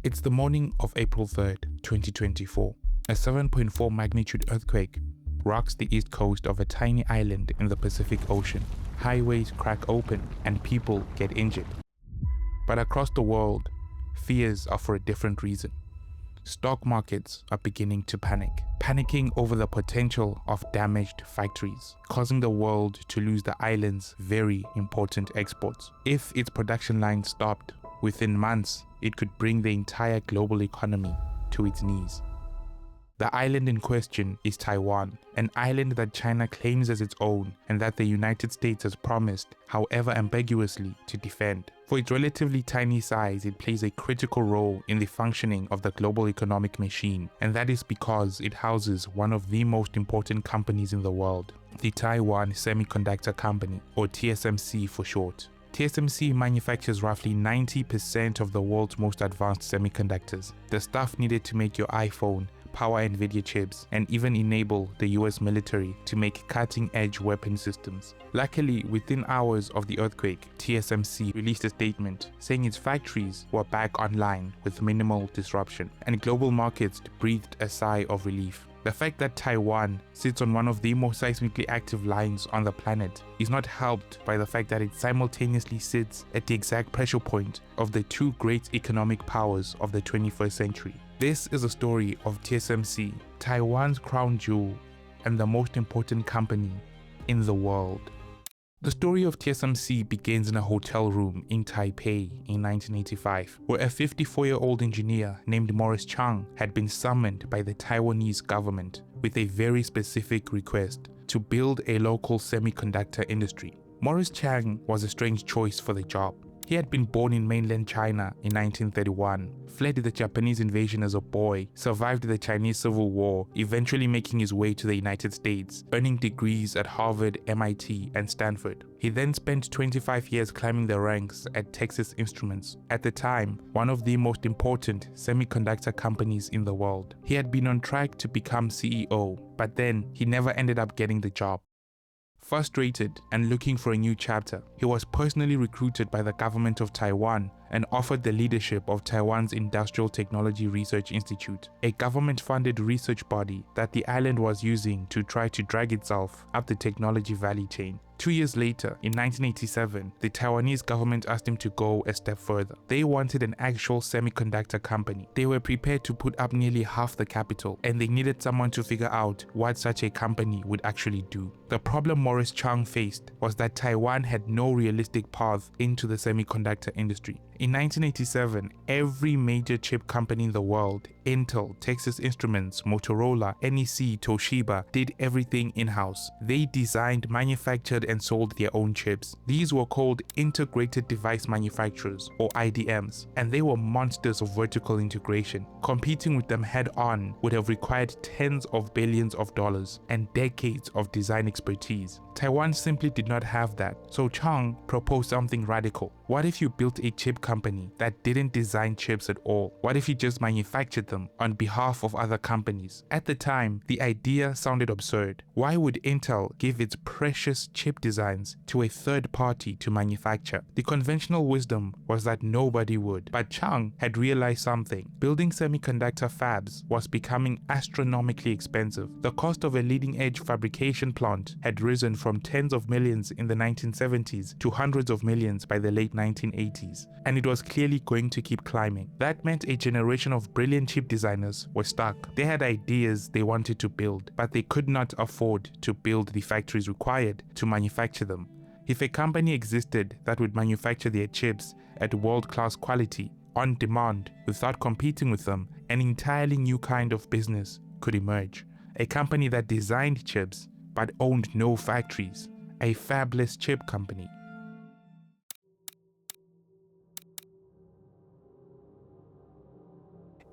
It's the morning of April 3rd, 2024. A 7.4 magnitude earthquake rocks the east coast of a tiny island in the Pacific Ocean. Highways crack open and people get injured. But across the world, fears are for a different reason. Stock markets are beginning to panic, panicking over the potential of damaged factories, causing the world to lose the island's very important exports. If its production line stopped, within months, it could bring the entire global economy to its knees. The island in question is Taiwan, an island that China claims as its own and that the United States has promised, however ambiguously, to defend. For its relatively tiny size, it plays a critical role in the functioning of the global economic machine, and that is because it houses one of the most important companies in the world, the Taiwan Semiconductor Company, or TSMC for short. TSMC manufactures roughly 90% of the world's most advanced semiconductors, the stuff needed to make your iPhone, power Nvidia chips, and even enable the US military to make cutting-edge weapon systems. Luckily, within hours of the earthquake, TSMC released a statement saying its factories were back online with minimal disruption, and global markets breathed a sigh of relief. The fact that Taiwan sits on one of the most seismically active lines on the planet is not helped by the fact that it simultaneously sits at the exact pressure point of the two great economic powers of the 21st century. This is a story of TSMC, Taiwan's crown jewel and the most important company in the world. The story of TSMC begins in a hotel room in Taipei in 1985, where a 54-year-old engineer named Morris Chang had been summoned by the Taiwanese government with a very specific request to build a local semiconductor industry. Morris Chang was a strange choice for the job. He had been born in mainland China in 1931, fled the Japanese invasion as a boy, survived the Chinese Civil War, eventually making his way to the United States, earning degrees at Harvard, MIT, and Stanford. He then spent 25 years climbing the ranks at Texas Instruments, at the time one of the most important semiconductor companies in the world. He had been on track to become CEO, but then he never ended up getting the job. Frustrated and looking for a new chapter, he was personally recruited by the government of Taiwan and offered the leadership of Taiwan's Industrial Technology Research Institute, a government-funded research body that the island was using to try to drag itself up the technology value chain. 2 years later, in 1987, the Taiwanese government asked him to go a step further. They wanted an actual semiconductor company. They were prepared to put up nearly half the capital, and they needed someone to figure out what such a company would actually do. The problem Morris Chang faced was that Taiwan had no realistic path into the semiconductor industry. In 1987, every major chip company in the world, Intel, Texas Instruments, Motorola, NEC, Toshiba, did everything in-house. They designed, manufactured, and sold their own chips. These were called integrated device manufacturers, or IDMs, and they were monsters of vertical integration. Competing with them head-on would have required tens of billions of dollars and decades of design expertise. Taiwan simply did not have that, so Chang proposed something radical. What if you built a chip company that didn't design chips at all? What if you just manufactured them on behalf of other companies? At the time, the idea sounded absurd. Why would Intel give its precious chip designs to a third party to manufacture? The conventional wisdom was that nobody would, but Chang had realized something. Building semiconductor fabs was becoming astronomically expensive. The cost of a leading-edge fabrication plant had risen from tens of millions in the 1970s to hundreds of millions by the late 1980s, and it was clearly going to keep climbing. That meant a generation of brilliant chip designers were stuck. They had ideas they wanted to build, but they could not afford to build the factories required to manufacture them. If a company existed that would manufacture their chips at world-class quality, on demand, without competing with them, an entirely new kind of business could emerge. A company that designed chips but owned no factories, a fabless chip company.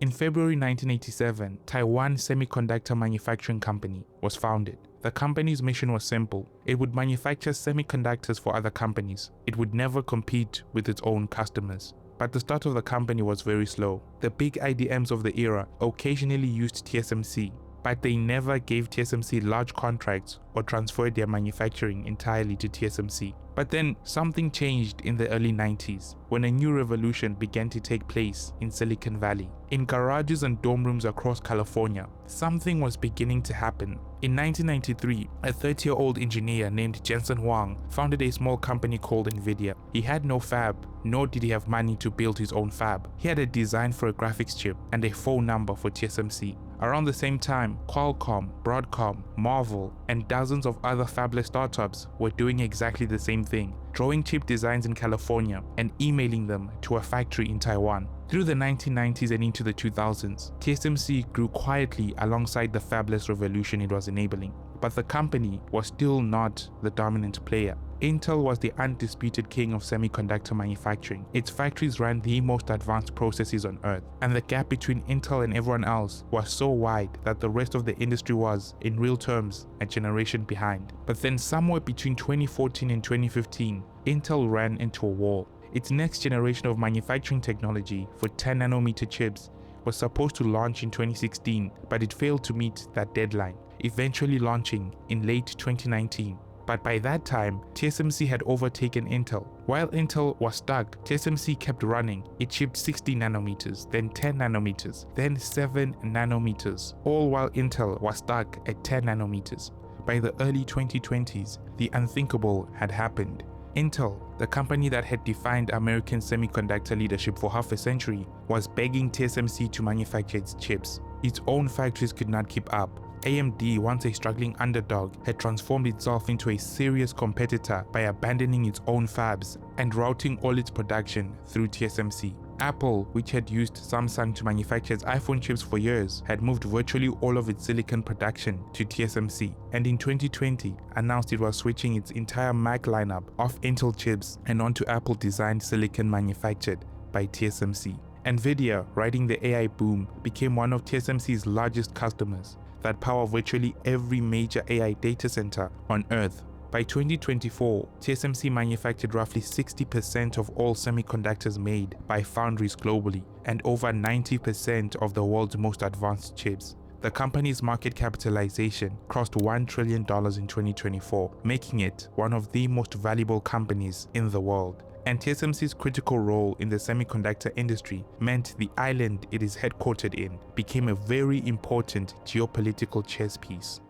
In February 1987, Taiwan Semiconductor Manufacturing Company was founded. The company's mission was simple. It would manufacture semiconductors for other companies. It would never compete with its own customers. But the start of the company was very slow. The big IDMs of the era occasionally used TSMC, but they never gave TSMC large contracts or transferred their manufacturing entirely to TSMC. But then something changed in the early 90s when a new revolution began to take place in Silicon Valley. In garages and dorm rooms across California, something was beginning to happen. In 1993, a 30-year-old engineer named Jensen Huang founded a small company called Nvidia. He had no fab, nor did he have money to build his own fab. He had a design for a graphics chip and a phone number for TSMC. Around the same time, Qualcomm, Broadcom, Marvell, and dozens of other fabless startups were doing exactly the same thing, drawing chip designs in California and emailing them to a factory in Taiwan. Through the 1990s and into the 2000s, TSMC grew quietly alongside the fabless revolution it was enabling, but the company was still not the dominant player. Intel was the undisputed king of semiconductor manufacturing. Its factories ran the most advanced processes on earth, and the gap between Intel and everyone else was so wide that the rest of the industry was, in real terms, a generation behind. But then somewhere between 2014 and 2015, Intel ran into a wall. Its next generation of manufacturing technology for 10nm chips was supposed to launch in 2016, but it failed to meet that deadline, eventually launching in late 2019. But by that time, TSMC had overtaken Intel. While Intel was stuck, TSMC kept running. It shipped 60nm, then 10nm, then 7nm, all while Intel was stuck at 10nm. By the early 2020s, the unthinkable had happened. Intel, the company that had defined American semiconductor leadership for half a century, was begging TSMC to manufacture its chips. Its own factories could not keep up. AMD, once a struggling underdog, had transformed itself into a serious competitor by abandoning its own fabs and routing all its production through TSMC. Apple, which had used Samsung to manufacture its iPhone chips for years, had moved virtually all of its silicon production to TSMC, and in 2020 announced it was switching its entire Mac lineup off Intel chips and onto Apple-designed silicon manufactured by TSMC. Nvidia, riding the AI boom, became one of TSMC's largest customers that power virtually every major AI data center on Earth. By 2024, TSMC manufactured roughly 60% of all semiconductors made by foundries globally and over 90% of the world's most advanced chips. The company's market capitalization crossed $1 trillion in 2024, making it one of the most valuable companies in the world. And TSMC's critical role in the semiconductor industry meant the island it is headquartered in became a very important geopolitical chess piece.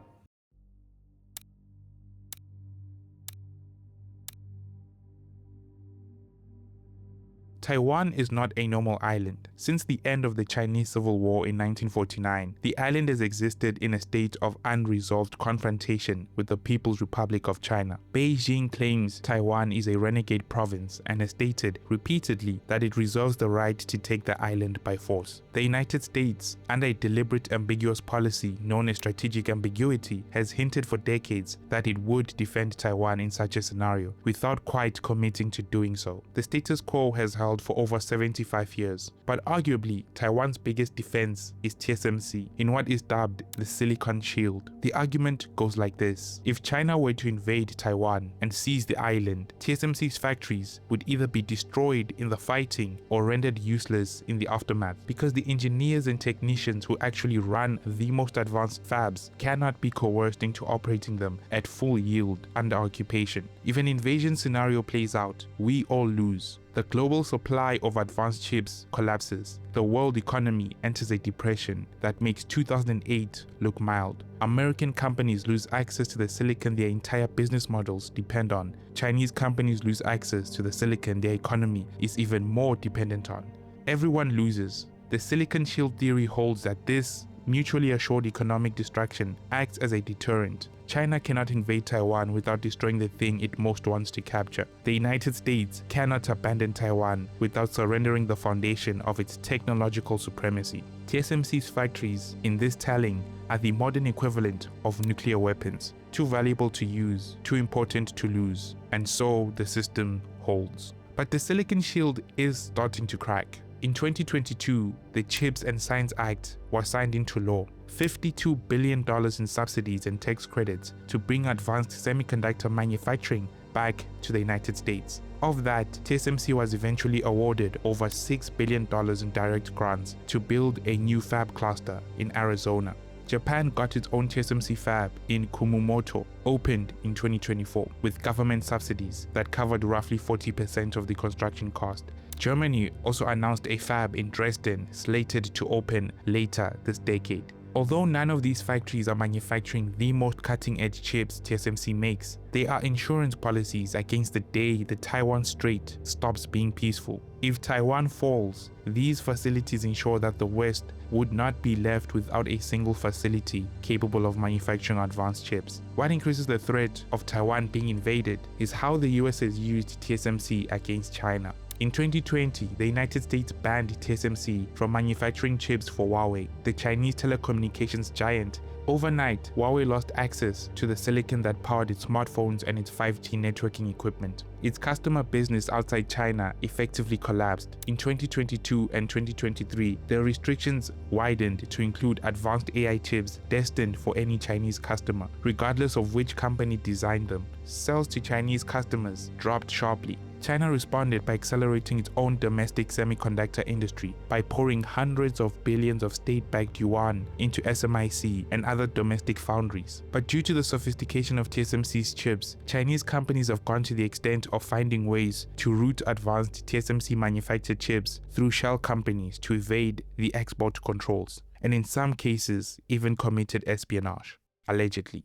Taiwan is not a normal island. Since the end of the Chinese Civil War in 1949, the island has existed in a state of unresolved confrontation with the People's Republic of China. Beijing claims Taiwan is a renegade province and has stated repeatedly that it reserves the right to take the island by force. The United States, under a deliberate ambiguous policy known as strategic ambiguity, has hinted for decades that it would defend Taiwan in such a scenario, without quite committing to doing so. The status quo has held for over 75 years, but arguably Taiwan's biggest defense is TSMC in what is dubbed the Silicon Shield. The argument goes like this: if China were to invade Taiwan and seize the island, TSMC's factories would either be destroyed in the fighting or rendered useless in the aftermath, because the engineers and technicians who actually run the most advanced fabs cannot be coerced into operating them at full yield under occupation. If an invasion scenario plays out, we all lose. The global supply of advanced chips collapses. The world economy enters a depression that makes 2008 look mild. American companies lose access to the silicon their entire business models depend on. Chinese companies lose access to the silicon their economy is even more dependent on. Everyone loses. The Silicon Shield theory holds that this mutually assured economic destruction acts as a deterrent. China cannot invade Taiwan without destroying the thing it most wants to capture. The United States cannot abandon Taiwan without surrendering the foundation of its technological supremacy. TSMC's factories, in this telling, are the modern equivalent of nuclear weapons. Too valuable to use, too important to lose, and so the system holds. But the Silicon Shield is starting to crack. In 2022, the CHIPS and Science Act was signed into law. $52 billion in subsidies and tax credits to bring advanced semiconductor manufacturing back to the United States. Of that, TSMC was eventually awarded over $6 billion in direct grants to build a new fab cluster in Arizona. Japan got its own TSMC fab in Kumamoto, opened in 2024, with government subsidies that covered roughly 40% of the construction cost. Germany also announced a fab in Dresden, slated to open later this decade. Although none of these factories are manufacturing the most cutting-edge chips TSMC makes, they are insurance policies against the day the Taiwan Strait stops being peaceful. If Taiwan falls, these facilities ensure that the West would not be left without a single facility capable of manufacturing advanced chips. What increases the threat of Taiwan being invaded is how the US has used TSMC against China. In 2020, the United States banned TSMC from manufacturing chips for Huawei, the Chinese telecommunications giant. Overnight, Huawei lost access to the silicon that powered its smartphones and its 5G networking equipment. Its customer business outside China effectively collapsed. In 2022 and 2023, the restrictions widened to include advanced AI chips destined for any Chinese customer, regardless of which company designed them. Sales to Chinese customers dropped sharply. China responded by accelerating its own domestic semiconductor industry by pouring hundreds of billions of state-backed yuan into SMIC and other domestic foundries. But due to the sophistication of TSMC's chips, Chinese companies have gone to the extent of finding ways to route advanced TSMC manufactured chips through shell companies to evade the export controls, and in some cases even committed espionage, allegedly.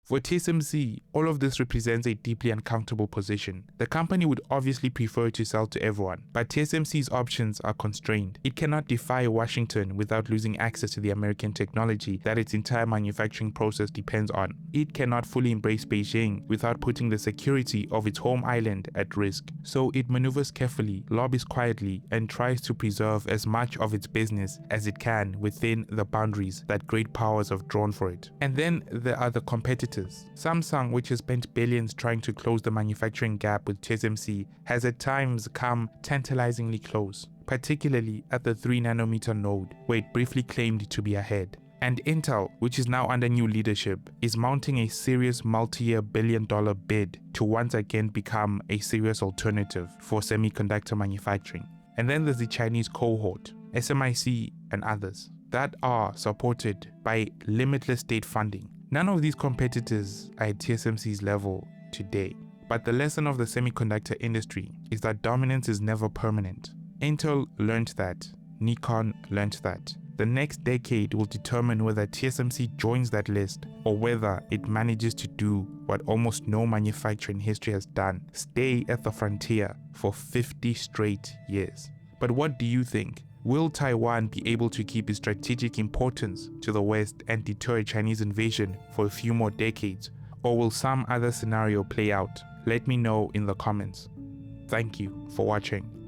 For TSMC, all of this represents a deeply uncomfortable position. The company would obviously prefer to sell to everyone, but TSMC's options are constrained. It cannot defy Washington without losing access to the American technology that its entire manufacturing process depends on. It cannot fully embrace Beijing without putting the security of its home island at risk. So it maneuvers carefully, lobbies quietly, and tries to preserve as much of its business as it can within the boundaries that great powers have drawn for it. And then there are the competitors. Samsung, which has spent billions trying to close the manufacturing gap with TSMC, has at times come tantalizingly close, particularly at the 3nm node, where it briefly claimed to be ahead. And Intel, which is now under new leadership, is mounting a serious multi-year billion-dollar bid to once again become a serious alternative for semiconductor manufacturing. And then there's the Chinese cohort, SMIC and others, that are supported by limitless state funding. None of these competitors are at TSMC's level today, but the lesson of the semiconductor industry is that dominance is never permanent. Intel learned that, Nikon learned that. The next decade will determine whether TSMC joins that list or whether it manages to do what almost no manufacturer in history has done, stay at the frontier for 50 straight years. But what do you think? Will Taiwan be able to keep its strategic importance to the West and deter a Chinese invasion for a few more decades, or will some other scenario play out? Let me know in the comments. Thank you for watching.